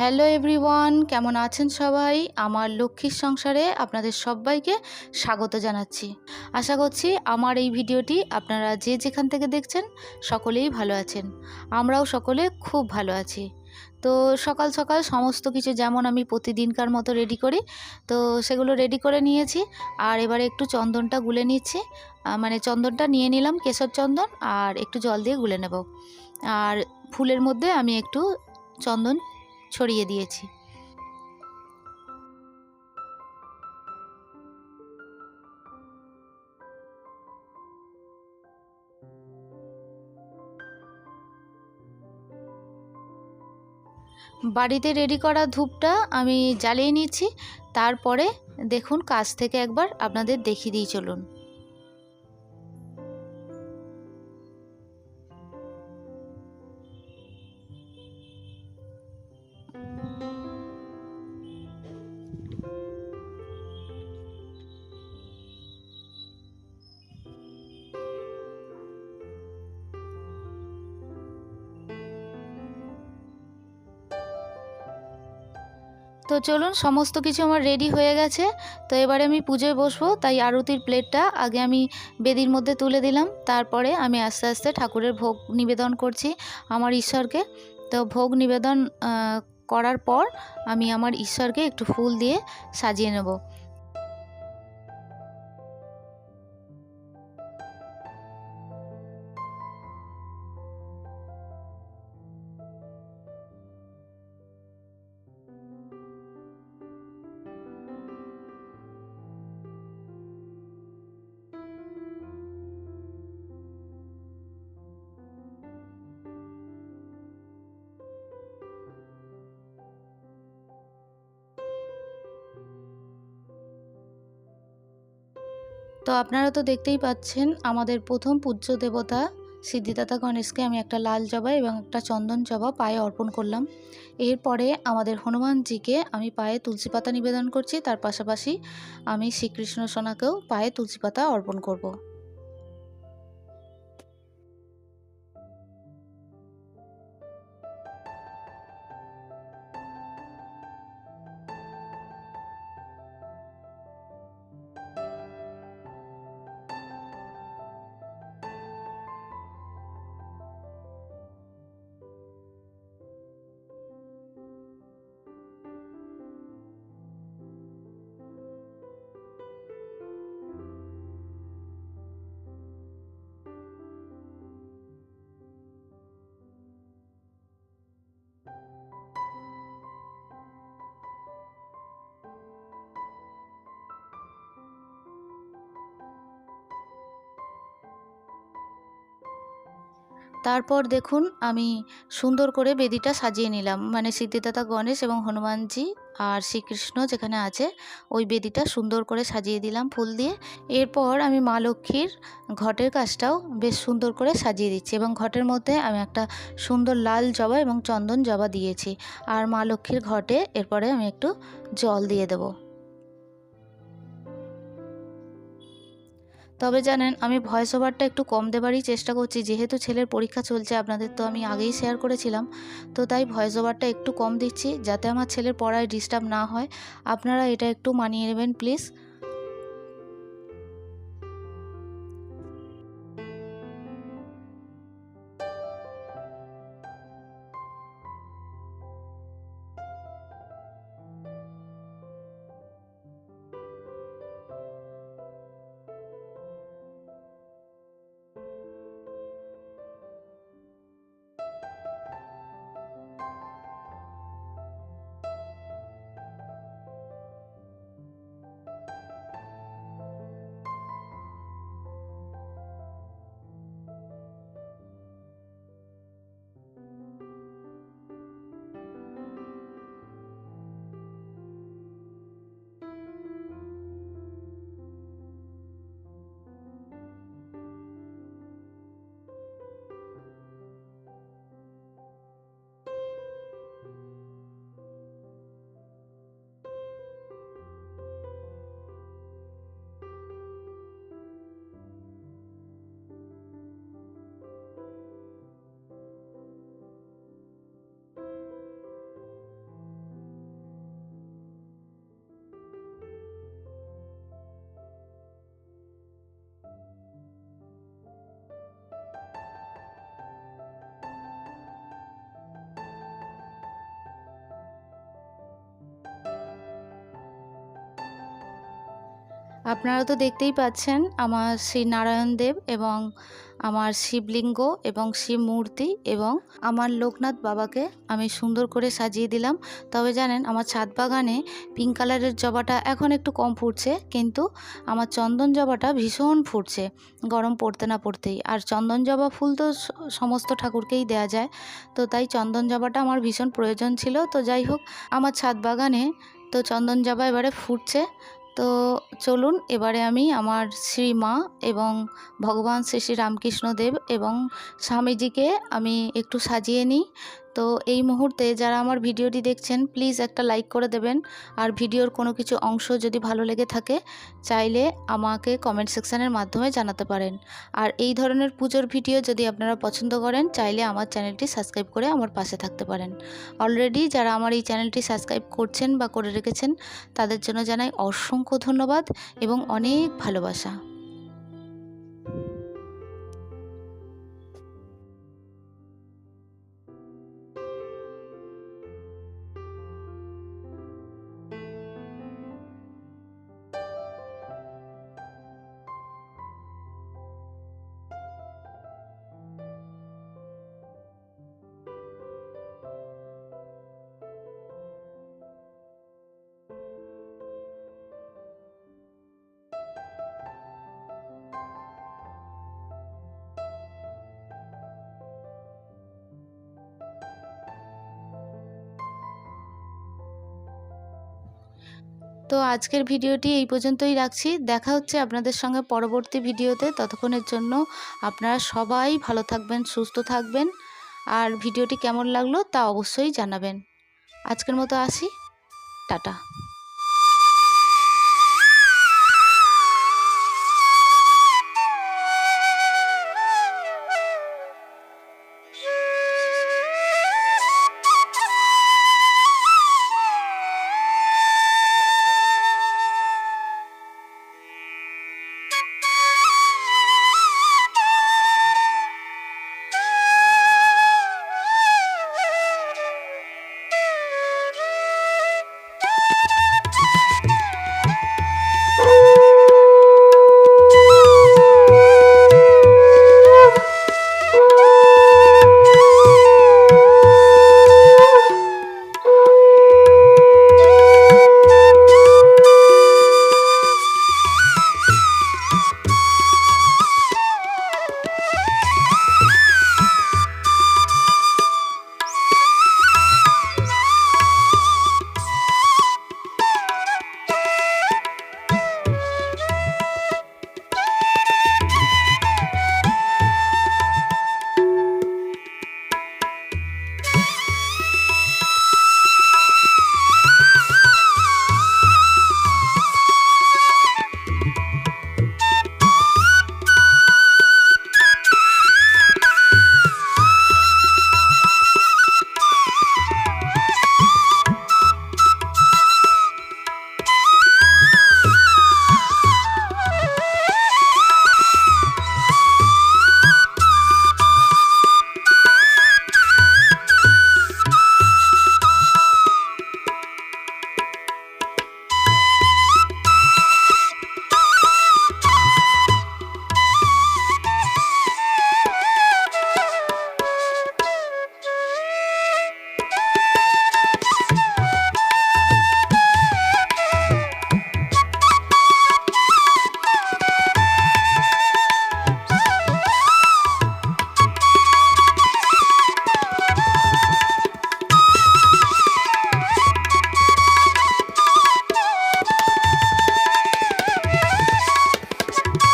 Hello everyone, কেমন আছেন সবাই? আমার লক্ষ্মীর সংসারে আপনাদের সবাইকে স্বাগত জানাচ্ছি। আশা করছি আমার এই ভিডিওটি আপনারা যে যেখান থেকে দেখছেন সকলেই ভালো আছেন। আমরাও সকলে খুব ভালো আছি। তো সকাল সকাল সমস্ত কিছু যেমন আমি প্রতিদিনকার মতো রেডি করি, তো সেগুলো রেডি করে নিয়েছি। আর এবারে একটু চন্দনটা গুলে নিচ্ছি, মানে চন্দনটা নিয়ে নিলাম, কেশর চন্দন, আর একটু জল দিয়ে গুলে নেব। আর ফুলের মধ্যে আমি একটু চন্দন ছড়িয়ে দিয়েছি। বাড়িতে রেডি করা ধূপটা আমি জ্বালিয়ে নিচ্ছি। তারপরে দেখুন কাছ থেকে একবার আপনাদের দেখিয়ে দিই, চলুন। তো চলুন, সমস্ত কিছু আমার রেডি হয়ে গেছে। তো এবারে আমি পুজোয় বসবো, তাই আরতির প্লেটটা আগে আমি বেদির মধ্যে তুলে দিলাম। তারপরে আমি আস্তে আস্তে ঠাকুরের ভোগ নিবেদন করছি আমার ঈশ্বরকে। তো ভোগ নিবেদন করার পর আমি আমার ঈশ্বরকে একটু ফুল দিয়ে সাজিয়ে নেব। তো আপনারা তো দেখতেই পাচ্ছেন, আমাদের প্রথম পূজ্য দেবতা সিদ্ধিদাতা গণেশকে আমি একটা লাল জবা এবং একটা চন্দন জবা পায়ে অর্পণ করলাম। এরপরে আমাদের হনুমানজিকে আমি পায়ে তুলসী পাতা নিবেদন করছি। তার পাশাপাশি আমি শ্রীকৃষ্ণ সোনাকেও পায়ে তুলসী পাতা অর্পণ করব। তারপর দেখুন আমি সুন্দর করে বেদিটা সাজিয়ে নিলাম, মানে সিদ্ধিদাতা গণেশ এবং হনুমানজি আর শ্রীকৃষ্ণ যেখানে আছে ওই বেদিটা সুন্দর করে সাজিয়ে দিলাম ফুল দিয়ে। এরপর আমি মা লক্ষ্মীর ঘটের কাজটাও বেশ সুন্দর করে সাজিয়ে দিচ্ছি এবং ঘটের মধ্যে আমি একটা সুন্দর লাল জবা এবং চন্দন জবা দিয়েছি। আর মা লক্ষ্মীর ঘটে এরপরে আমি একটু জল দিয়ে দেবো। তবে জানেন, আমি ভয়েস ওভারটা একটু কম দেবারই চেষ্টা করছি, যেহেতু ছেলের পরীক্ষা চলছে। আপনাদের তো আমি আগেই শেয়ার করেছিলাম, তো তাই ভয়েস ওভারটা একটু কম দিচ্ছি যাতে আমার ছেলের পড়ায় ডিস্টার্ব না হয়। আপনারা এটা একটু মানিয়ে নেবেন প্লিজ। আপনারা তো দেখতেই পাচ্ছেন আমার শ্রী নারায়ণ দেব এবং আমার শিবলিঙ্গ এবং শিব মূর্তি এবং আমার লোকনাথ বাবাকে আমি সুন্দর করে সাজিয়ে দিলাম। তবে জানেন, আমার ছাদ বাগানে পিঙ্ক কালারের জবাটা এখন একটু কম ফুটছে, কিন্তু আমার চন্দন জবাটা ভীষণ ফুটছে গরম পড়তে না পড়তেই। আর চন্দন জবা ফুল তো সমস্ত ঠাকুরকেই দেয়া যায়, তো তাই চন্দন জবাটা আমার ভীষণ প্রয়োজন ছিল। তো যাই হোক, আমার ছাদ বাগানে তো চন্দন জবা এবারে ফুটছে। তো চলুন এবারে আমি আমার শ্রীমা এবং ভগবান শ্রী শ্রী রামকৃষ্ণদেব এবং স্বামীজিকে আমি একটু সাজিয়ে নিই। তো এই মুহূর্তে যারা আমার ভিডিওটি দেখছেন, প্লিজ একটা লাইক করে দেবেন। আর ভিডিওর কোনো কিছু অংশ যদি ভালো লেগে থাকে, চাইলে আমাকে কমেন্ট সেকশানের মাধ্যমে জানাতে পারেন। আর এই ধরনের পুজোর ভিডিও যদি আপনারা পছন্দ করেন, চাইলে আমার চ্যানেলটি সাবস্ক্রাইব করে আমার পাশে থাকতে পারেন। অলরেডি যারা আমার এই চ্যানেলটি সাবস্ক্রাইব করছেন বা করে রেখেছেন, তাদের জন্য জানাই অসংখ্য ধন্যবাদ এবং অনেক ভালোবাসা। তো আজকের ভিডিওটি এই পর্যন্তই রাখছি। দেখা হচ্ছে আপনাদের সঙ্গে পরবর্তী ভিডিওতে। ততক্ষণের জন্য আপনারা সবাই ভালো থাকবেন, সুস্থ থাকবেন। আর ভিডিওটি কেমন লাগলো তা অবশ্যই জানাবেন। আজকের মতো আসি, টাটা।